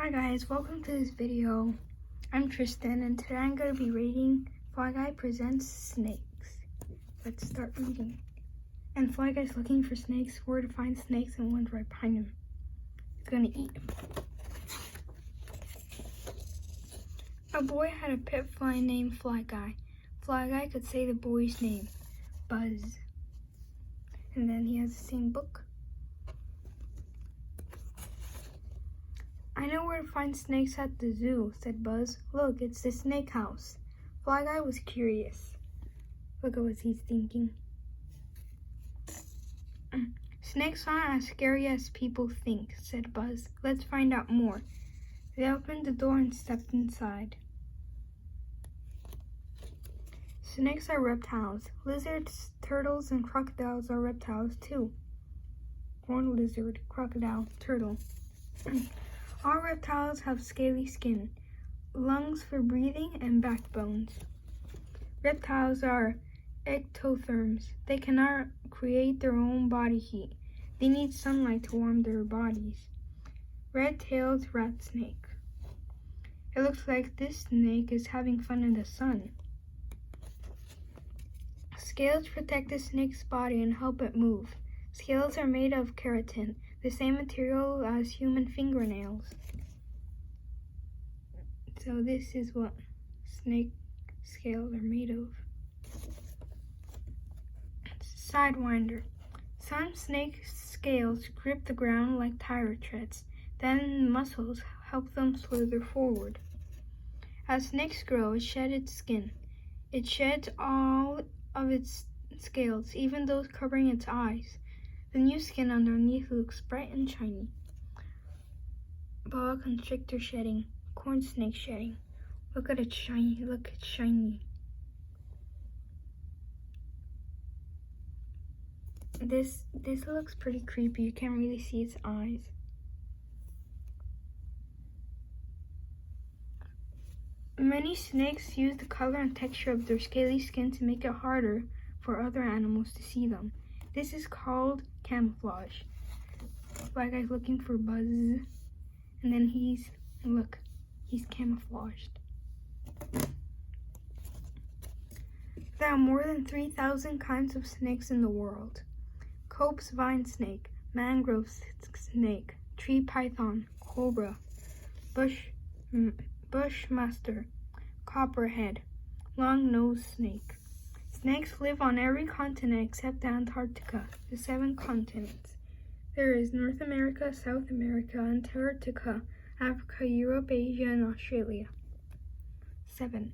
Hi guys, welcome to this video. I'm Tristan and today I'm going to be reading Fly Guy Presents Snakes. Let's start reading. And Fly Guy's looking for snakes, where to find snakes, and one's right behind him. He's going to eat them. A boy had a pet fly named Fly Guy. Fly Guy could say the boy's name, Buzz. And then he has the same book. I know where to find snakes at the zoo, said Buzz. Look, it's the snake house. Fly Guy was curious. Look at what he's thinking. Snakes aren't as scary as people think, said Buzz. Let's find out more. They opened the door and stepped inside. Snakes are reptiles. Lizards, turtles, and crocodiles are reptiles too. Horned lizard, crocodile, turtle. All reptiles have scaly skin, lungs for breathing, and backbones. Reptiles are ectotherms. They cannot create their own body heat. They need sunlight to warm their bodies. Red-tailed rat snake. It looks like this snake is having fun in the sun. Scales protect the snake's body and help it move. Scales are made of keratin, the same material as human fingernails. So this is what snake scales are made of. Sidewinder. Some snake scales grip the ground like tire treads. Then muscles help them slither forward. As snakes grow, it sheds its skin. It sheds all of its scales, even those covering its eyes. The new skin underneath looks bright and shiny. Boa constrictor shedding. Corn snake shedding. Look at it shiny. Look, it's shiny. This looks pretty creepy. You can't really see its eyes. Many snakes use the color and texture of their scaly skin to make it harder for other animals to see them. This is called camouflage. Fly Guy's looking for Buzz, and then he's camouflaged. There are more than 3,000 kinds of snakes in the world. Cope's vine snake, mangrove snake, tree python, cobra, bushmaster, copperhead, long-nosed snake. Snakes live on every continent except Antarctica, the 7 continents. There is North America, South America, Antarctica, Africa, Europe, Asia, and Australia. 7.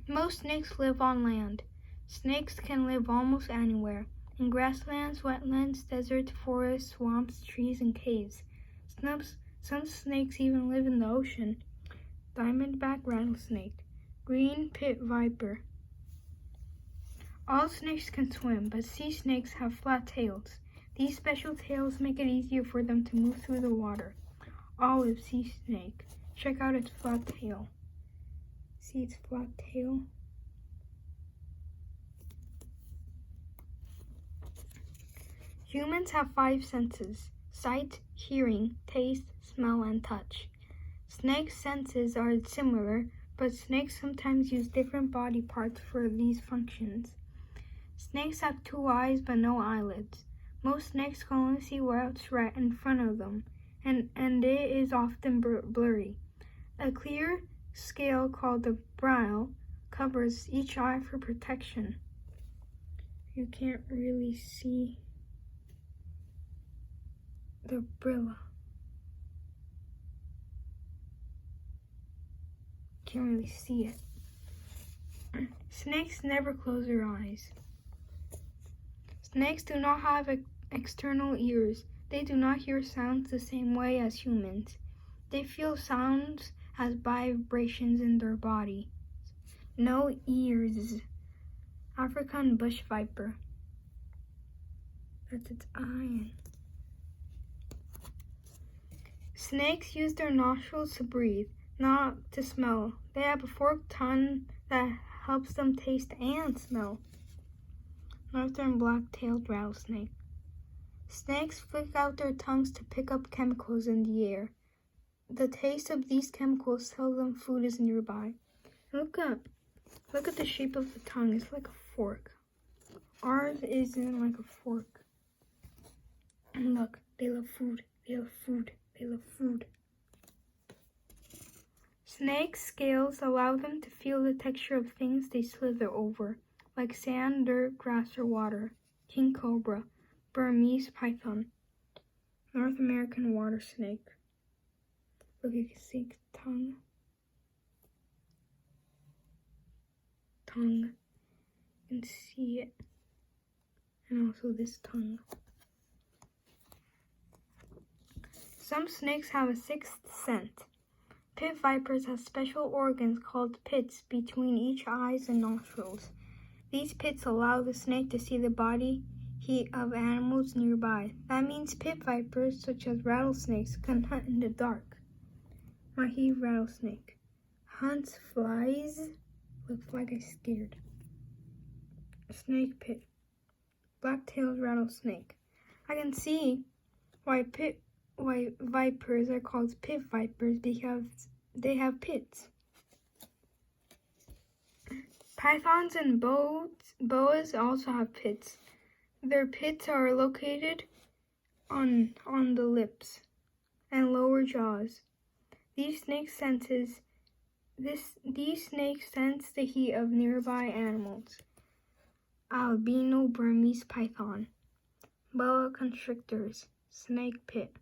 Most snakes live on land. Snakes can live almost anywhere, in grasslands, wetlands, deserts, forests, swamps, trees, and caves. Some snakes even live in the ocean. Diamondback rattlesnake, green pit viper. All snakes can swim, but sea snakes have flat tails. These special tails make it easier for them to move through the water. Olive sea snake. Check out its flat tail. See its flat tail? Humans have 5 senses: sight, hearing, taste, smell, and touch. Snakes' senses are similar, but snakes sometimes use different body parts for these functions. Snakes have 2 eyes but no eyelids. Most snakes can only see what's right in front of them, and it is often blurry. A clear scale called the brille covers each eye for protection. You can't really see the brille. Can't really see it. Snakes never close their eyes. Snakes do not have external ears. They do not hear sounds the same way as humans. They feel sounds as vibrations in their body. No ears. African bush viper. That's its eye. Snakes use their nostrils to breathe, not to smell. They have a forked tongue that helps them taste and smell. Northern black-tailed rattlesnake. Snakes flick out their tongues to pick up chemicals in the air. The taste of these chemicals tell them food is nearby. Look at the shape of the tongue. It's like a fork. Ours isn't like a fork. And look, they love food. They love food. They love food. Snakes' scales allow them to feel the texture of things they slither over, like sand, dirt, grass, or water. King cobra, Burmese python, North American water snake. Look, you can see tongue. Tongue. You can see it. And also this tongue. Some snakes have a sixth sense. Pit vipers have special organs called pits between each eyes and nostrils. These pits allow the snake to see the body heat of animals nearby. That means pit vipers, such as rattlesnakes, can hunt in the dark. Mahi rattlesnake hunts flies. Looks like I'm scared. Snake pit. Black-tailed rattlesnake. I can see why vipers are called pit vipers, because they have pits. Pythons and boas also have pits. Their pits are located on the lips and lower jaws. These snakes sense the heat of nearby animals. Albino Burmese python, boa constrictors, snake pit.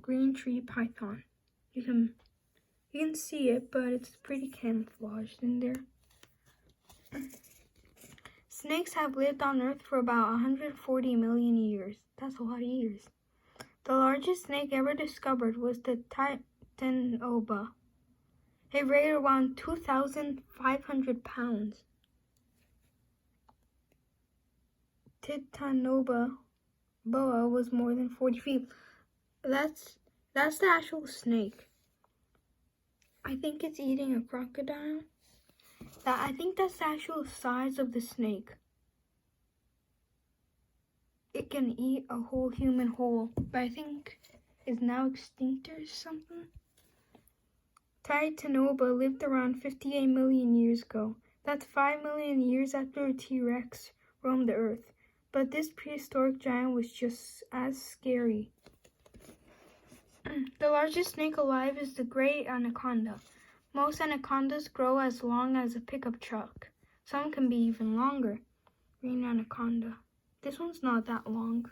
Green tree python. You can see it, but it's pretty camouflaged in there. Snakes have lived on Earth for about 140 million years. That's a lot of years. The largest snake ever discovered was the Titanoboa. It weighed around 2,500 pounds. Titanoboa was more than 40 feet. That's the actual snake. I think it's eating a crocodile. I think that's the actual size of the snake. It can eat a whole human whole, but I think it's now extinct or something. Titanoboa lived around 58 million years ago. That's 5 million years after a T-Rex roamed the Earth. But this prehistoric giant was just as scary. The largest snake alive is the great anaconda. Most anacondas grow as long as a pickup truck. Some can be even longer. Green anaconda. This one's not that long.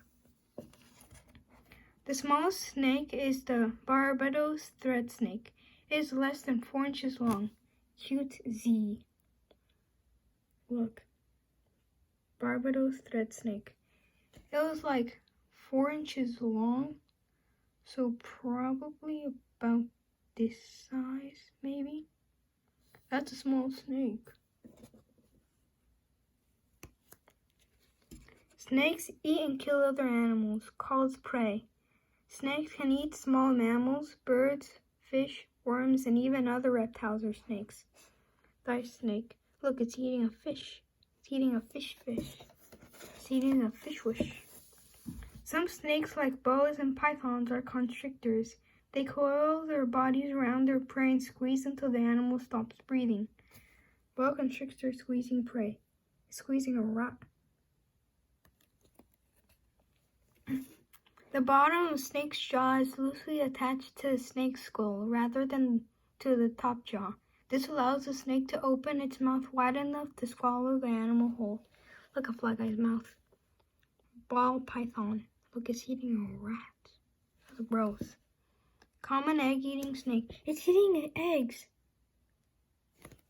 The smallest snake is the Barbados thread snake. It is less than 4 inches long. Cute Z. Look. Barbados thread snake. It was like 4 inches long. So probably about this size, maybe. That's a small snake. Snakes eat and kill other animals, called prey. Snakes can eat small mammals, birds, fish, worms, and even other reptiles or snakes. Dice snake. Look, it's eating a fish. It's eating a fish. It's eating a fish wish. Some snakes, like boas and pythons, are constrictors. They coil their bodies around their prey and squeeze until the animal stops breathing. Boa constrictor squeezing prey. Squeezing a rat. The bottom of a snake's jaw is loosely attached to the snake's skull rather than to the top jaw. This allows the snake to open its mouth wide enough to swallow the animal whole. Look at Fly Guy's mouth. Ball python. Look, it's eating a rat. That's gross. Common egg-eating snake. It's eating eggs.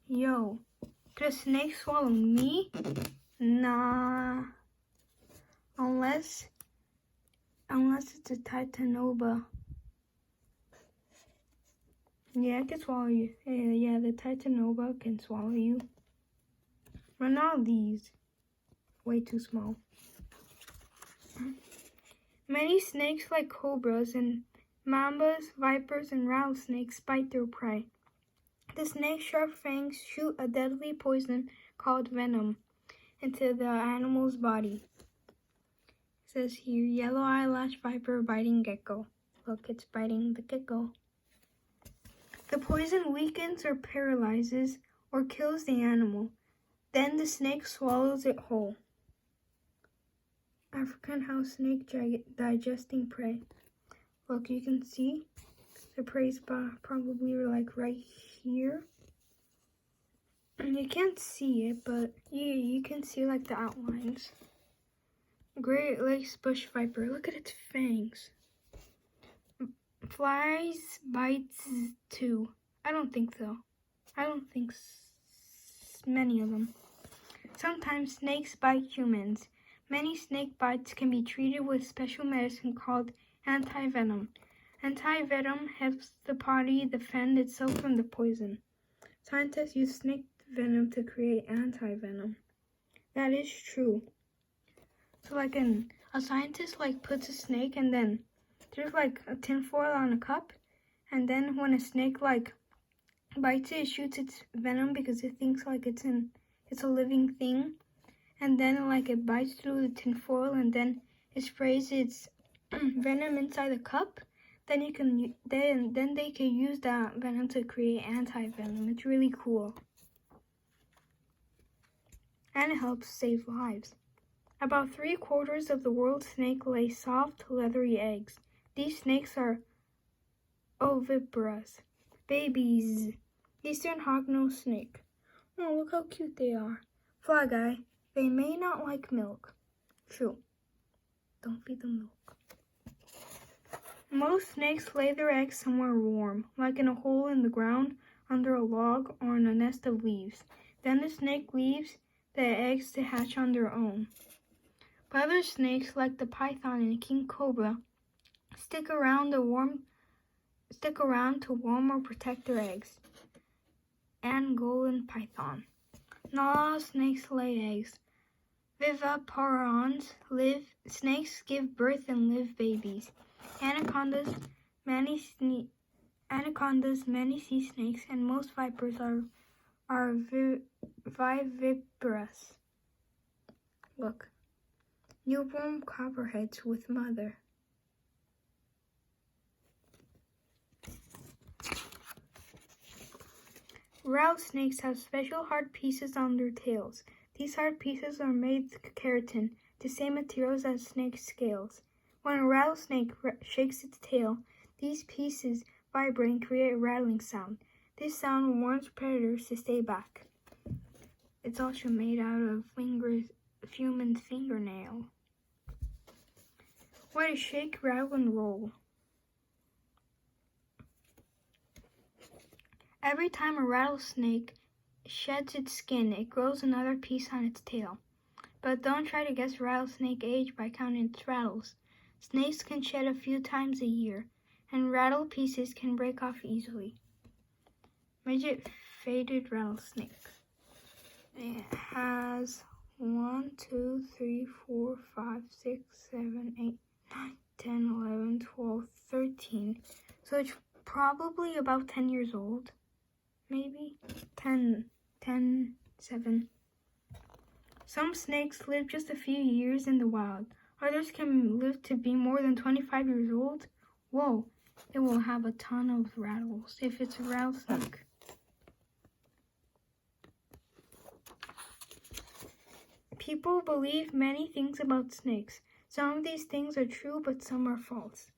Yo, could a snake swallow me? Nah. Unless it's a Titanoboa. Yeah, it can swallow you. Yeah, the Titanoboa can swallow you. But not these. Way too small. Many snakes, like cobras and mambas, vipers, and rattlesnakes, bite their prey. The snake's sharp fangs shoot a deadly poison called venom into the animal's body. It says here, yellow eyelash viper biting gecko. Look, it's biting the gecko. The poison weakens or paralyzes or kills the animal. Then the snake swallows it whole. African house snake digesting prey. Look, you can see the prey is probably like right here. And you can't see it, but you can see like the outlines. Great Lakes bush viper. Look at its fangs. Flies bites too. I don't think so. I don't think many of them. Sometimes snakes bite humans. Many snake bites can be treated with special medicine called antivenom. Antivenom helps the body defend itself from the poison. Scientists use snake venom to create antivenom. That is true. So like a scientist like puts a snake and then there's like a tinfoil on a cup, and then when a snake like bites it, it shoots its venom because it thinks like it's a living thing, and then like it bites through the tinfoil and then it sprays its venom inside the cup. Then they can use that venom to create anti-venom. It's really cool. And it helps save lives. About 3/4 of the world's snake lay soft, leathery eggs. These snakes are oviparous. Babies. Eastern hognose snake. Oh, look how cute they are. Fly guy. They may not like milk. True. Don't feed them milk. Most snakes lay their eggs somewhere warm, like in a hole in the ground, under a log, or in a nest of leaves. Then the snake leaves the eggs to hatch on their own. But other snakes, like the python and king cobra, stick around to warm or protect their eggs. Angolan python. Not all snakes lay eggs. Viviparons live. Snakes give birth and live babies. Anacondas, many sea snakes, and most vipers are viviparous. Look, newborn copperheads with mother. Rattlesnakes have special hard pieces on their tails. These hard pieces are made of keratin, the same materials as snake scales. When a rattlesnake shakes its tail, these pieces vibrate and create a rattling sound. This sound warns predators to stay back. It's also made out of human fingernail. Why to shake, rattle, and roll? Every time a rattlesnake sheds its skin, it grows another piece on its tail. But don't try to guess rattlesnake age by counting its rattles. Snakes can shed a few times a year, and rattle pieces can break off easily. Midget faded rattlesnake. It has 1, 2, 3, 4, 5, 6, 7, 8, 9, 10, 11, 12, 13. So it's probably about 10 years old. Maybe 10, 7. Some snakes live just a few years in the wild. Others can live to be more than 25 years old. Whoa, it will have a ton of rattles if it's a rattlesnake. People believe many things about snakes. Some of these things are true, but some are false.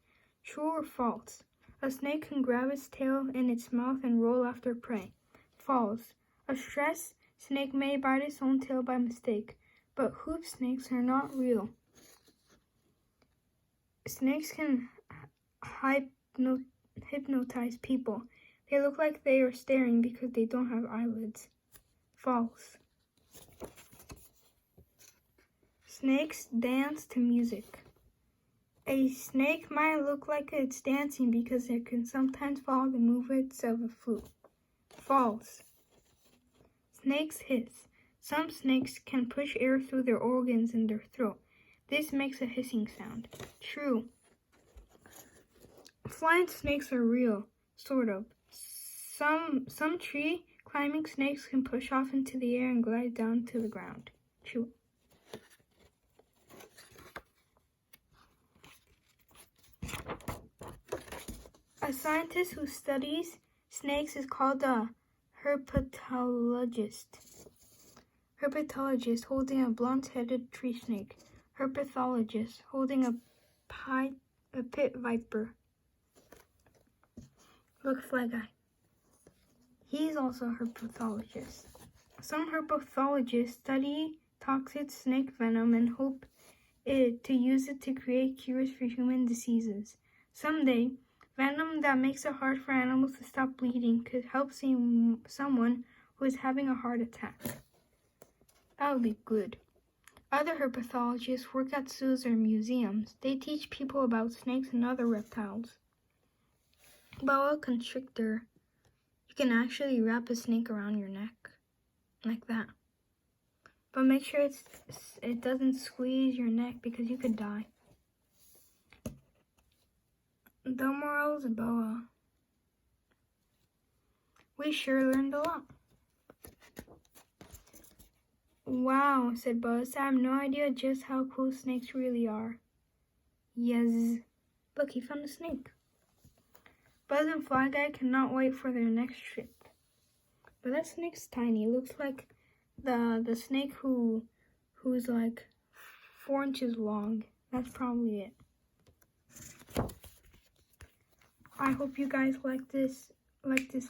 True or false? A snake can grab its tail in its mouth and roll after prey. False. A stressed snake may bite its own tail by mistake, but hoop snakes are not real. Snakes can hypnotize people. They look like they are staring because they don't have eyelids. False. Snakes dance to music. A snake might look like it's dancing because it can sometimes follow the movements of a flute. False. Snakes hiss. Some snakes can push air through their organs in their throat. This makes a hissing sound. True. Flying snakes are real, sort of. Some tree climbing snakes can push off into the air and glide down to the ground. True. A scientist who studies snakes is called a herpetologist. Herpetologist holding a blunt-headed tree snake. Herpetologist holding a pit viper. Look, Flag Eye. He's also a herpetologist. Some herpetologists study toxic snake venom and hope to use it to create cures for human diseases. Someday, venom that makes it hard for animals to stop bleeding could help save someone who is having a heart attack. That would be good. Other herpetologists work at zoos or museums. They teach people about snakes and other reptiles. Boa constrictor. You can actually wrap a snake around your neck, like that. But make sure it doesn't squeeze your neck because you could die. Domoral's boa. We sure learned a lot. Wow, said Buzz. I have no idea just how cool snakes really are. Yes. Look, he found a snake. Buzz and Fly Guy cannot wait for their next trip. But that snake's tiny. It looks like the snake who's like 4 inches long. That's probably it. I hope you guys like this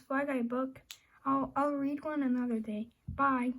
Fly Guy book. I'll read one another day. Bye.